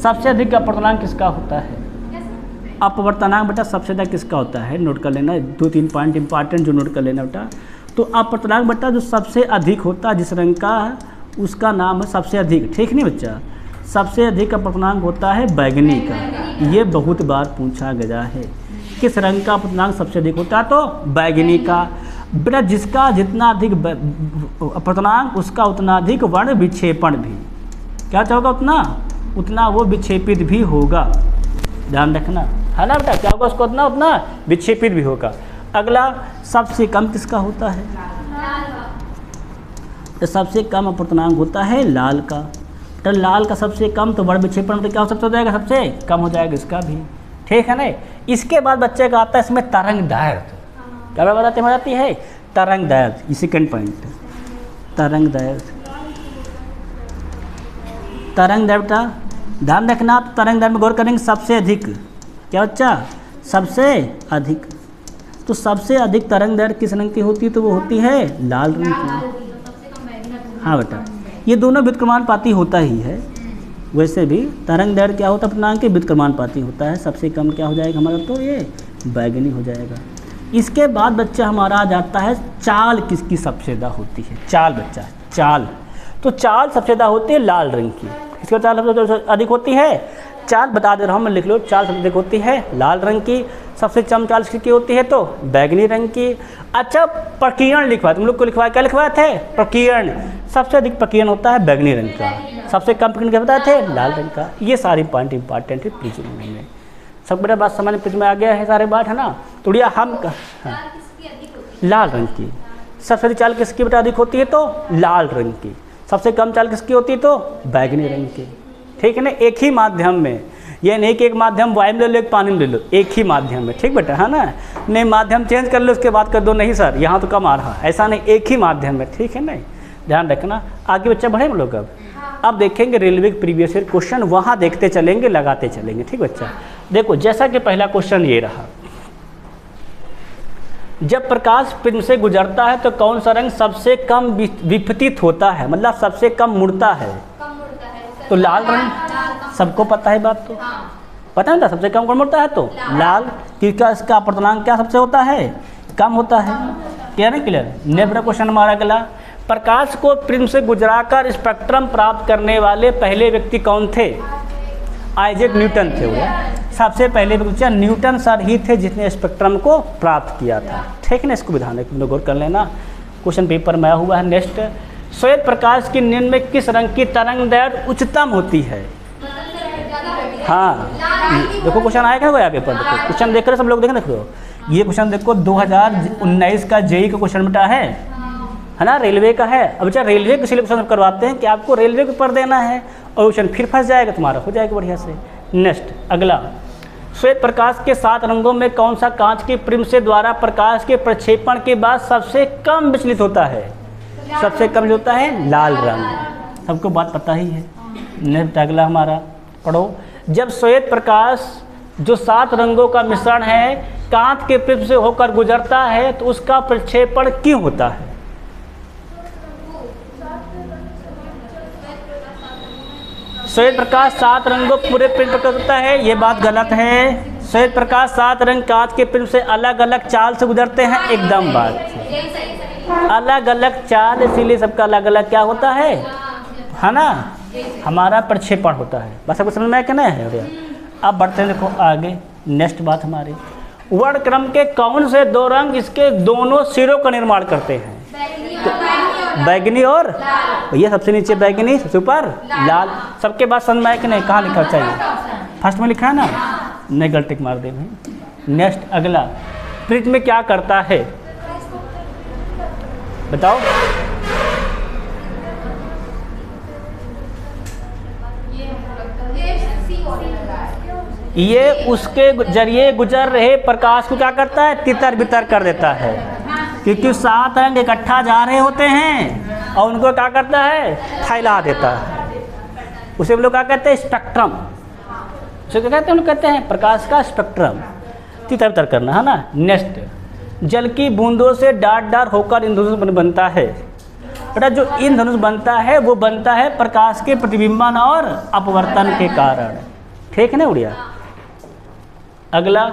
सबसे अधिक अपवर्तनांक किसका होता है? अपवर्तनांक बेटा सबसे ज़्यादा किसका होता है? नोट कर लेना, 2-3 पॉइंट इंपॉर्टेंट जो नोट कर लेना बेटा। तो अपवर्तनांक बेटा जो सबसे अधिक होता है जिस रंग का, उसका नाम है सबसे अधिक, ठीक नहीं बच्चा। सबसे अधिक अपवर्तनांक होता है बैगनी का। ये बहुत बार पूछा गया है, किस रंग का अपवर्तनांक सबसे अधिक होता है? तो बैगनी का। बेटा जिसका जितना अधिक अपवर्तनांक उसका उतना अधिक वर्ण विक्षेपण भी, क्या होगा? उतना वो विक्षेपित भी होगा, ध्यान रखना, है ना बेटा। क्या होगा? उसको उतना विक्षेपित भी होगा। अगला, सबसे कम किसका होता है? तो सबसे कम अपवर्तनांक होता है लाल का। तो लाल का सबसे कम, तो वर्ण विक्षेपण तो क्या हो सकता हो जाएगा? सबसे कम हो जाएगा इसका भी, ठीक है ना। इसके बाद बच्चे का आता है इसमें तरंग दैर्घ्य। क्या बताते हो जाती है? तरंग दैर्घ्य, ये सेकंड पॉइंट, तरंग दैर्घ्य। तरंग दैर्घ्य बेटा ध्यान रखना, तो तरंग दैर्घ्य में गौर करेंगे सबसे अधिक, क्या बच्चा? सबसे अधिक। तो सबसे अधिक तरंग दैर्घ्य किस रंग की होती है? तो वो होती है लाल रंग की। हाँ बेटा, ये दोनों व्युत्क्रमानुपाती होता ही है। वैसे भी तरंग दैर्घ्य क्या होता है अपना के व्युत्क्रमानुपाती होता है। सबसे कम क्या हो जाएगा हमारा, तो ये बैगनी हो जाएगा। इसके बाद बच्चा हमारा आ जाता है चाल किसकी सबसे ज़्यादा होती है। चाल बच्चा, चाल, तो चाल सबसे ज़्यादा होती है लाल रंग की। इसके चाल सबसे अधिक होती है, चाल बता दे रहा हूँ मैं, लिख लो। चाल सबसे अधिक होती है लाल रंग की। सबसे कम चाल किसकी होती है, तो बैगनी रंग की। अच्छा, प्रकीर्ण लिखवाया तुम लोग को, लिखवाया क्या लिखवाए थे, प्रकीर्ण। सबसे अधिक प्रकीर्ण होता है बैगनी रंग का, सबसे कम प्रकीर्ण क्या बताए थे, लाल रंग का। ये सारी पॉइंट इंपॉर्टेंट है प्रिज्म में। सब बेटा बात समझ प्रिज्म में आ गया है सारे बात, है ना। तो भैया हम हाँ, लाल रंग की। सबसे अधिक चाल किसकी बेटा अधिक होती है, तो लाल रंग की। सबसे कम चाल किसकी होती है, तो बैगनी रंग की। ठीक है ना। एक ही माध्यम में, ये नहीं कि एक माध्यम वायु में ले लो एक पानी में ले लो, एक ही माध्यम में। ठीक बेटा, है ना। नहीं माध्यम चेंज कर लो उसके बाद कर दो, नहीं सर यहाँ तो कम आ रहा, ऐसा नहीं, एक ही माध्यम में। ठीक है, नहीं ध्यान रखना। आगे बच्चा बढ़े हम लोग। अब देखेंगे रेलवे के प्रीवियस ईयर क्वेश्चन, वहाँ देखते चलेंगे, लगाते चलेंगे। ठीक बच्चा, देखो जैसा कि पहला क्वेश्चन ये रहा, जब प्रकाश प्रिज्म से गुजरता है तो कौन सा रंग सबसे कम विपतित होता है, मतलब सबसे कम मुड़ता है, तो लाल रंग। सबको पता है बात, तो पता है ना सबसे कम कौन मुड़ता है, तो लाल। क्योंकि इसका अपवर्तनांक क्या सबसे होता है, कम होता है। क्लियर है, क्लियर। नेक्स्ट क्वेश्चन हमारा अगला, प्रकाश को प्रिज्म से गुजराकर स्पेक्ट्रम प्राप्त करने वाले पहले व्यक्ति कौन थे, आइजैक न्यूटन थे। वो सबसे पहले व्यक्ति न्यूटन सर ही थे जिसने स्पेक्ट्रम को प्राप्त किया था। ठीक है ना, इसको विधान है गौर कर लेना, क्वेश्चन पेपर में आया हुआ है। नेक्स्ट, श्वेत प्रकाश की निम्न में किस रंग की तरंग दैर्घ्य उच्चतम होती है। हाँ देखो क्वेश्चन आएगा वो आगे पर, देखो क्वेश्चन देख रहे सब लोग, देखो ये क्वेश्चन देखो 2019 का जेईई का क्वेश्चन बेटा है ना, रेलवे का है। अब बच्चा रेलवे के सिलेबस में करवाते हैं कि आपको रेलवे के ऊपर देना है, और क्वेश्चन फिर फंस जाएगा तुम्हारा, हो जाएगा बढ़िया से। नेक्स्ट अगला, श्वेत प्रकाश के 7 रंगों में कौन सा कांच की प्रिज्म से द्वारा प्रकाश के प्रक्षेपण के बाद सबसे कम विचलित होता है, सबसे कम जो होता है लाल रंग। सबको बात पता ही है। नेक्स्ट अगला हमारा पढ़ो, जब श्वेत प्रकाश जो 7 रंगों का मिश्रण है कांच के प्रिज्म से होकर गुजरता है तो उसका प्रक्षेपण क्यों होता है। श्वेत प्रकाश 7 रंगों पूरे प्रिज्म पर होता है, ये बात गलत है। श्वेत प्रकाश 7 रंग कांच के प्रिज्म से अलग अलग चाल से गुजरते हैं, एकदम बात अलग अलग चाल, इसीलिए सबका अलग अलग क्या होता है ना, हमारा प्रक्षेपण होता है। बस आपको समझ में आया क्या है। अब बढ़ते हैं देखो आगे, नेक्स्ट बात हमारी, वर्णक्रम के कौन से 2 रंग इसके दोनों सिरों का निर्माण करते हैं, तो बैगनी और ये सबसे नीचे बैगनी, सबसे ऊपर लाल। सबके बाद समझ में आया कि नहीं, कहाँ लिखा चाहिए, फर्स्ट में लिखा है ना, नहीं गलती मार दे भाई। नेक्स्ट अगला, प्रिज्म में क्या करता है बताओ। ये उसके जरिए गुजर रहे प्रकाश को क्या करता है, तितर बितर कर देता है, क्योंकि 7 रंग इकट्ठा जा रहे होते हैं और उनको क्या करता है, फैला देता है। उसे हम लोग क्या कहते हैं, स्पेक्ट्रम। उसे क्या कहते हैं, हम लोग कहते हैं प्रकाश का स्पेक्ट्रम, तितर बितर करना, है ना। नेक्स्ट, जल की बूंदों से डाट डाट होकर इंद्रधनुष बनता है। बेटा जो इंद्रधनुष बनता है वो बनता है प्रकाश के प्रतिबिंबन और अपवर्तन के कारण। ठीक है ना उड़िया। अगला,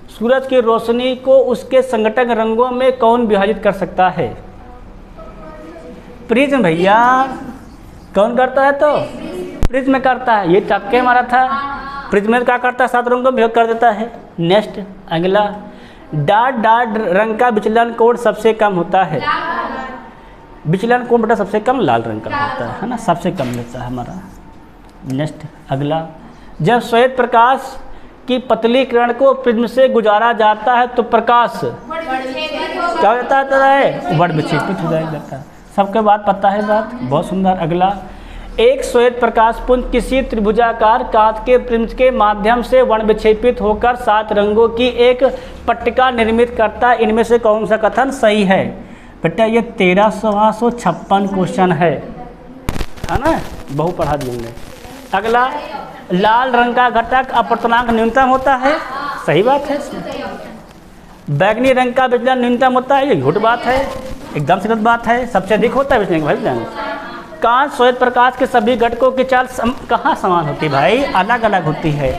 सूरज की रोशनी को उसके संघटक रंगों में कौन विभाजित कर सकता है, प्रिज्म भैया। कौन करता है, तो प्रिज्म करता है। ये चक्के मारा था, प्रिज्म में क्या करता है, 7 रंगों में विभाग कर देता है। नेक्स्ट अगला, डाट डाट रंग का विचलन कोण सबसे कम होता है। विचलन कोण बेटा सबसे कम लाल रंग का होता है ना, सबसे कम लेता है हमारा। नेक्स्ट अगला, जब श्वेत प्रकाश की पतली किरण को प्रिज्म से गुजारा जाता है तो प्रकाश क्या हो जाता है, वर्ण विक्षेपित हो जाता है। सबके बात पता है बात, बहुत सुंदर। अगला, एक श्वेत प्रकाश पुंज किसी त्रिभुजाकार कांच के प्रिज्म के माध्यम से वर्ण विक्षेपित होकर 7 रंगों की एक पट्टिका निर्मित करता है, इनमें से कौन सा कथन सही है। बेटा ये 1356 क्वेश्चन है ना, बहु पढ़ा दिए। अगला, लाल रंग का घटक अपवर्तनांक न्यूनतम होता है, सही बात है। बैगनी रंग का विचलन न्यूनतम होता है, ये झूठ बात है, एकदम से गलत बात है। सबसे अधिक होता है विचलन का विचलन, कांच श्वेत प्रकाश के सभी घटकों की चाल कहाँ समान होती है भाई? अलग अलग होती है।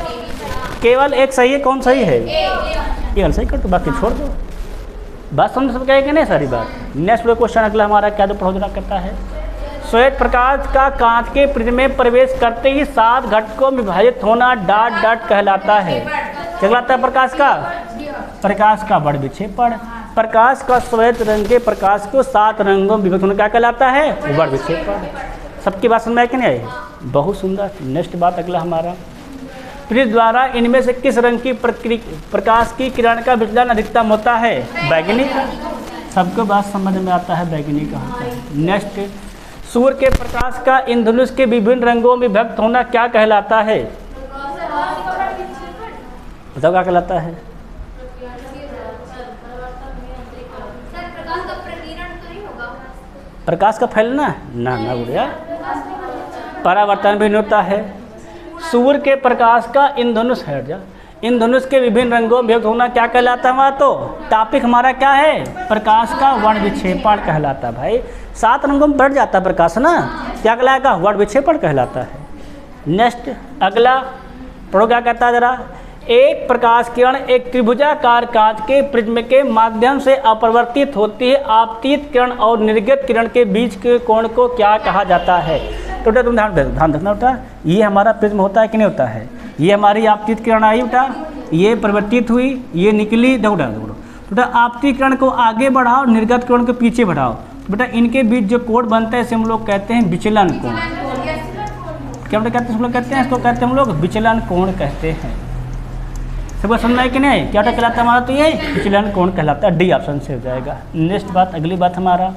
केवल एक सही है, कौन सही है? ये सही कर दो, बाकी छोड़ दो। बात समझ सब कहेंगे नहीं सारी बात। नेक्स्ट क्वेश्चन अगला हमारा क्या जो प्रयोजन करता है, श्वेत प्रकाश का कांच के प्रिज्म में प्रवेश करते ही 7 घटकों में विभाजित होना डॉट डॉट कहलाता है। क्या कहलाता है? प्रकाश का वर्ण विक्षेपण। प्रकाश का श्वेत रंग के प्रकाश को 7 रंगों में विभक्त होना क्या कहलाता है? वर्ण विक्षेपण। सबकी बात समझ में आई कि नहीं आई? बहुत सुंदर। नेक्स्ट बात अगला हमारा, प्रिज्म द्वारा इनमें से किस रंग की प्रकाश की किरण का विचलन अधिकतम होता है? बैगनी का। सबको बात समझ में आता है, बैगनी का होता है। नेक्स्ट, सूर्य के प्रकाश का इंद्रधनुष के विभिन्न रंगों में विभक्त होना क्या कहलाता है? बताओ क्या कहलाता है? प्रकाश का फैलना ना गुड़िया, परावर्तन भी होता है। सूर्य के प्रकाश का इंद्रधनुष है, इंद्रधनुष के विभिन्न रंगों में विभक्त होना क्या कहलाता है? हमारा तो टॉपिक हमारा क्या है? प्रकाश का वर्ण विक्षेपण कहलाता है भाई। 7 रंगों में बढ़ जाता है प्रकाश ना, क्या कहलाएगा? वर्ण विक्षेपण कहलाता है। नेक्स्ट अगला पढ़ो क्या कहता है जरा, एक प्रकाश किरण एक त्रिभुजाकार कांच के प्रिज्म के माध्यम से अपरिवर्तित होती है। आपतित किरण और निर्गत किरण के बीच के कोण को क्या कहा जाता है? तो बेटा तुम ध्यान रखना बेटा, ये हमारा प्रिज्म होता है कि नहीं होता है? ये हमारी आपतित किरण आई बेटा, ये परिवर्तित हुई, ये निकली। देखो बेटा आपतित किरण को आगे बढ़ाओ, निर्गत किरण को पीछे बढ़ाओ। बेटा इनके बीच जो कोण बनता है इसे हम लोग कहते हैं विचलन कोण। क्या बेटा कहते हैं? हम लोग कहते हैं इसको कहते हैं हम लोग विचलन कोण कहते हैं। सबको समझना है कि नहीं? क्या कहलाता है हमारा? तो ये विचलन कोण कहलाता है। डी ऑप्शन से हो जाएगा। नेक्स्ट बात अगली बात हमारा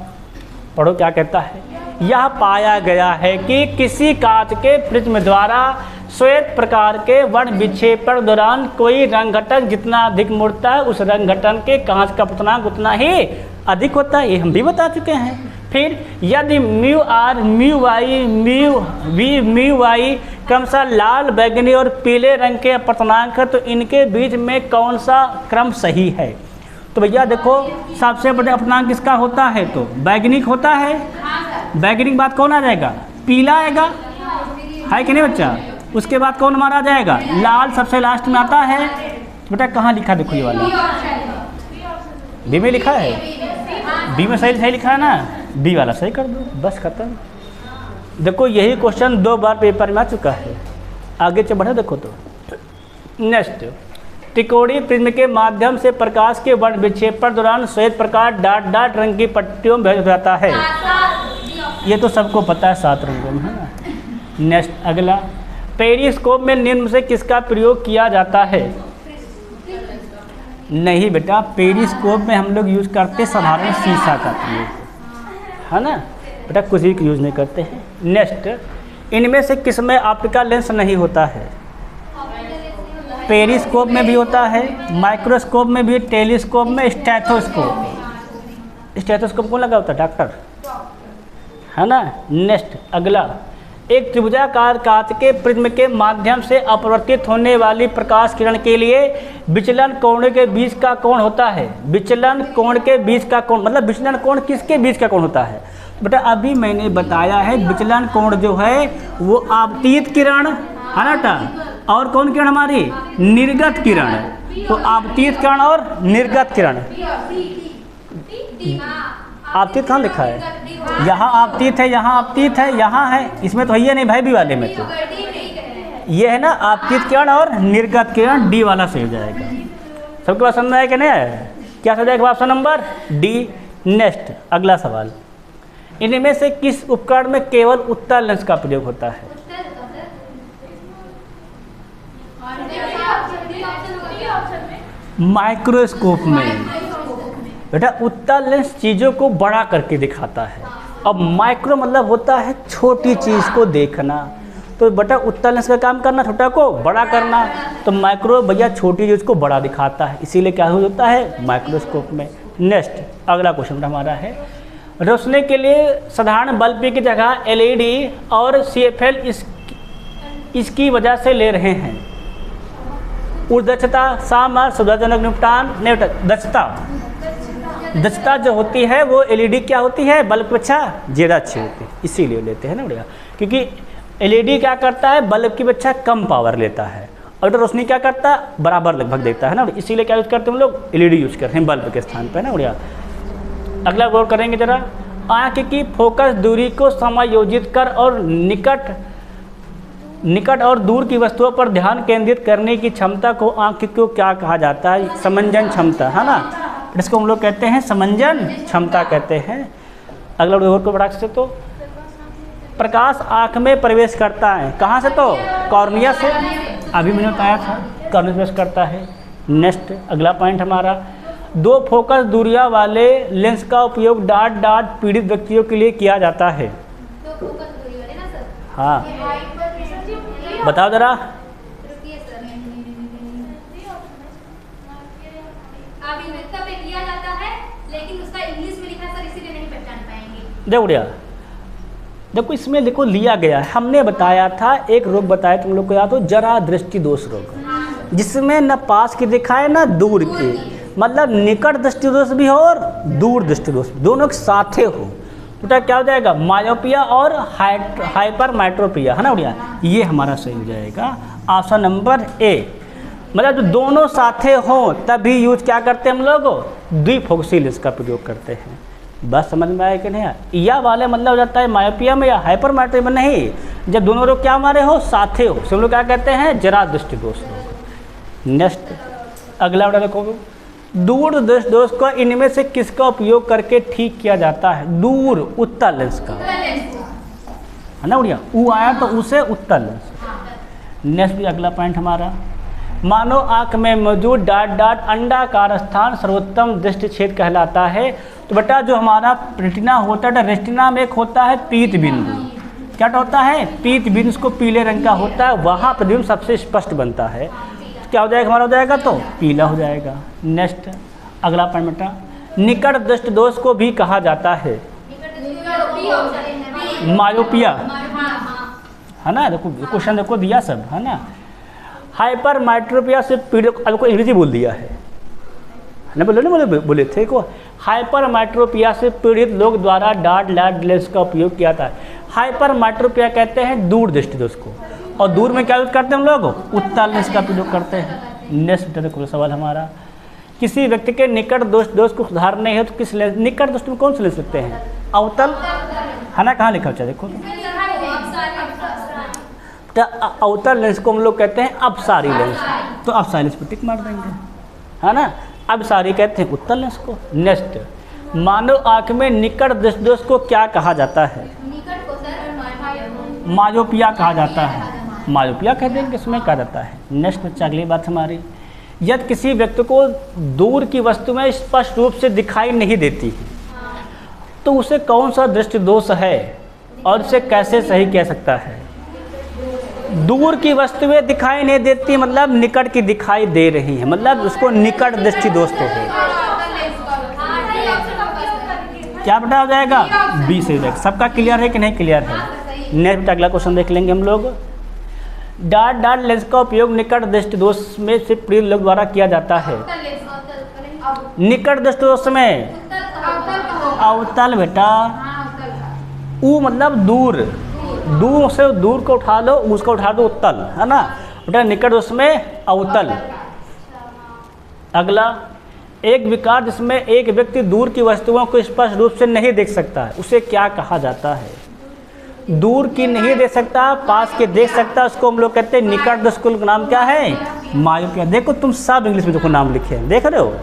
पढ़ो क्या कहता है, यह पाया गया है कि किसी कांच के प्रिज्म द्वारा श्वेत प्रकार के वर्ण विक्षेपण दौरान कोई रंग घटक जितना अधिक मुड़ता है उस रंग घटन के कांच का अपतनांक उतना ही अधिक होता है। ये हम भी बता चुके हैं। फिर यदि mu R, mu Y, mu V, mu Y क्रमशः लाल, बैगनी और पीले रंग के अपतनांक है तो इनके बीच में कौन सा क्रम सही है? तो भैया देखो सबसे बड़े अपतनांक किसका होता है? तो बैगनी होता है। बैगनी के बाद कौन आ जाएगा? पीला आएगा, है कि नहीं बच्चा? उसके बाद कौन हमारा आ जाएगा? लाल सबसे लास्ट में आता है। बेटा कहाँ लिखा? देखो ये वाला बी में लिखा है, बी में सही लिखा है ना, बी वाला सही कर दो, बस खत्म। देखो यही क्वेश्चन 2 बार पेपर में आ चुका है। आगे चल बढ़े देखो तो। नेक्स्ट, त्रिकोणीय प्रिज्म के माध्यम से प्रकाश के वर्ण विक्षेपण दौरान श्वेत प्रकाश डॉट डॉट रंग की पट्टियों में विभाजित जाता है। ये तो सबको पता है 7 रंगों में, है ना। नेक्स्ट अगला, पेरिस्कोप में निम्न से किसका प्रयोग किया जाता है? नहीं बेटा, पेरिस्कोप में हम लोग यूज़ करते साधारण शीशा का प्रयोग, है ना बेटा, कुछ भी यूज़ नहीं करते हैं। नेक्स्ट, इनमें से किस में ऑप्टिकल लेंस नहीं होता है? पेरिस्कोप में भी होता है, माइक्रोस्कोप में भी, टेलीस्कोप में, स्टेथोस्कोप। स्टेथोस्कोप कौन लगा होता है? डॉक्टर, है ना। नेक्स्ट अगला, एक त्रिभुजाकार कांच के प्रिज्म के माध्यम से अपरिवर्तित होने वाली प्रकाश किरण के लिए विचलन कोण के बीच का कोण होता है। विचलन कोण के बीच का कोण मतलब विचलन कोण किसके बीच का कोण होता है? बेटा अभी मैंने बताया है विचलन कोण जो है वो आपतित किरण, है ना बेटा, और कौन किरण हमारी? निर्गत किरण। तो आपतित किरण और निर्गत किरण, आपतित कहाँ लिखा है? यहाँ आपतित है, यहाँ आपतित है, यहाँ है, इसमें तो है नहीं भाई, बी वाले में तो ये है ना आपतित किरण और निर्गत किरण, डी वाला सही हो जाएगा। सबके पास समझ आया कि नहीं? क्या हो जाएगा ऑप्शन नंबर डी। नेक्स्ट अगला सवाल, इनमें से किस उपकरण में केवल उत्तल लेंस का प्रयोग होता है? माइक्रोस्कोप में। बेटा उत्तल लेंस चीज़ों को बड़ा करके दिखाता है, अब माइक्रो मतलब होता है छोटी चीज़ को देखना। तो बेटा उत्तल लेंस का काम करना छोटा को बड़ा करना, तो माइक्रो भैया छोटी चीज़ को बड़ा दिखाता है, इसीलिए क्या होता है? माइक्रोस्कोप में। नेक्स्ट अगला क्वेश्चन हमारा है, रोशनी के लिए साधारण बल्ब की जगह एलईडी और सीएफएल इसकी वजह से ले रहे हैं। दक्षता, सामर, सुविधाजनक निपटान, दक्षता जो होती है वो एलईडी क्या होती है? बल्ब की अच्छा ज़्यादा अच्छी होती है, इसीलिए लेते हैं ना बढ़िया, क्योंकि एलईडी क्या करता है, बल्ब की अपेक्षा कम पावर लेता है, और रोशनी क्या करता है, बराबर लगभग देता है ना, इसीलिए क्या यूज़ करते हैं हम लोग, एलईडी यूज करते हैं बल्ब के स्थान पर ना बढ़िया। अगला गौर करेंगे जरा, आँख की फोकस दूरी को समायोजित कर और निकट और दूर की वस्तुओं पर ध्यान केंद्रित करने की क्षमता को आँख को क्या कहा जाता है, समंजन क्षमता, है ना, इसको हम लोग कहते हैं समंजन क्षमता कहते हैं। अगला गौर को बढ़ा सकते, तो प्रकाश आँख में प्रवेश करता है, कहाँ से, तो कॉर्निया से, अभी मैंने बताया था कॉर्निया से प्रवेश करता है। नेक्स्ट अगला पॉइंट हमारा, दो फोकस दूरियां वाले लेंस का उपयोग डार्ट पीड़ित व्यक्तियों के लिए किया जाता है। हाँ बताओ जरा, देखो बढ़िया, देखो इसमें देखो लिया गया है, हमने बताया था एक रोग बताया तुम लोग को याद हो, जरा दृष्टि दोष रोग, जिसमें न पास की दिखाए ना दूर की, मतलब निकट दृष्टि दोष भी हो और दूर दृष्टि दोष, दोनों के साथे हो, तो क्या हो जाएगा, मायोपिया और हाइपर माइट्रोपिया, है ना बढ़िया, ये हमारा सही हो जाएगा ऑप्शन नंबर ए। मतलब जो दोनों साथे हो तभी यूज क्या करते हैं हम लोग, द्विफोकसी लेंस का प्रयोग करते हैं। बस समझ में आया कि नहीं, या वाले मतलब हो जाता है मायोपिया में या हाइपर माइट्रोपिया में नहीं, जब दोनों लोग क्या हमारे हो, साथे हो, सब लोग क्या कहते हैं, जरा दृष्टि दोष। नेक्स्ट अगला वाला देखो, दूर दृष्टि दोष को इनमें से किसका उपयोग करके ठीक किया जाता है, दूर उत्तल लेंस का, है ना बढ़िया, ऊ आया तो उसे उत्तल लेंस। नेक्स्ट भी अगला पॉइंट हमारा, मानो आँख में मौजूद डार्ट अंडाकार स्थान सर्वोत्तम दृष्टि क्षेत्र कहलाता है। तो बेटा जो हमारा रेटिना होता है, रेटिना में एक होता है पीत बिंदु, क्या होता है, पीत बिंदु, उसको पीले रंग का होता है, वहाँ प्रतिबिंब सबसे स्पष्ट बनता है, क्या हो जाएगा हमारा, हो जाएगा तो पीला हो जाएगा। नेक्स्ट अगला पॉइंट बेटा, निकट दृष्टि दोष को भी कहा जाता है मायोपिया, है ना, देखो क्वेश्चन देखो दिया सब, है ना, हाइपर माइट्रोपिया से पीड़ित, आपको अंग्रेजी बोल दिया है ना, बोले थे को, हाइपर माइट्रोपिया से पीड़ित लोग द्वारा डार्ट लेंस का उपयोग किया जाता है। हाइपर माइट्रोपिया कहते हैं दूर दृष्टि दोष को, और दूर में क्या यूज करते हैं हम लोग, उत्तल लेंस का प्रयोग करते हैं। नेक्स्ट देखो सवाल हमारा, किसी व्यक्ति के निकट दोष को सुधारने है तो किस लेंस, निकट दोष में कौन से लेंस लगते हैं, अवतल, है ना, कहाँ लिखा होता है देखो, तो अवतल लेंस को हम लोग कहते हैं अपसारी लेंस, तो अपसारी लेंस पर टिक मार देंगे, है ना, अपसारी कहते हैं उत्तल लेंस को। नेक्स्ट, मानव आँख में निकट दृष्टि दोष को क्या कहा जाता है, मायोपिया कहा जाता है, मायोपिया कह देंगे, इसमें कहा जाता है। नेक्स्ट बच्चा अगली बात हमारी, यदि किसी व्यक्ति को दूर की वस्तु में स्पष्ट रूप से दिखाई नहीं देती तो उसे कौन सा दृष्टि दोष है और इसे कैसे सही कह सकता है। दूर की वस्तुएं दिखाई नहीं देती मतलब निकट की दिखाई दे रही है, मतलब उसको निकट दृष्टि दोष तो है, क्या बेटा हो जाएगा, बी से हो जाएगा। सबका क्लियर है कि नहीं क्लियर है। नेक्स्ट अगला क्वेश्चन देख लेंगे हम लोग, डार्ट लेंस का उपयोग निकट दृष्टि दोष में से पीड़ित लोग द्वारा किया जाता है। निकट दृष्टि दोष में अवतल बेटा, ऊ मतलब दूर, दूर से दूर को उठा लो, उसको उठा दो उत्तल, है ना बेटा, निकट दोष में अवतल। अगला, एक विकार जिसमें एक व्यक्ति दूर की वस्तुओं को स्पष्ट रूप से नहीं देख सकता है, उसे क्या कहा जाता है। दूर की नहीं देख सकता, पास के देख सकता, उसको हम लोग कहते हैं निकट दृष्टि का नाम क्या है, मायोपिया। देखो तुम सब इंग्लिश में देखो नाम लिखे हैं, देख रहे हो,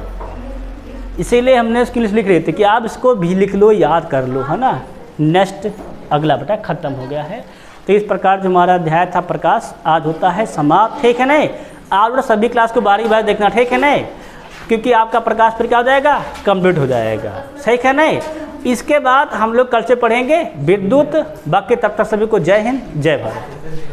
इसीलिए हमने इसकी इंग्लिश लिख रही थी कि आप इसको भी लिख लो, याद कर लो, है ना। नेक्स्ट अगला बेटा खत्म हो गया है। तो इस प्रकार जो हमारा अध्याय था प्रकाश आज होता है समाप्त, ठीक है नहीं। आप सभी क्लास को बारी बारी देखना, ठीक है नहीं, क्योंकि आपका प्रकाश फिर क्या हो जाएगा, कंप्लीट हो जाएगा, ठीक है नहीं। इसके बाद हम लोग कल से पढ़ेंगे विद्युत। बाकी तब तक सभी को जय हिंद, जय भारत।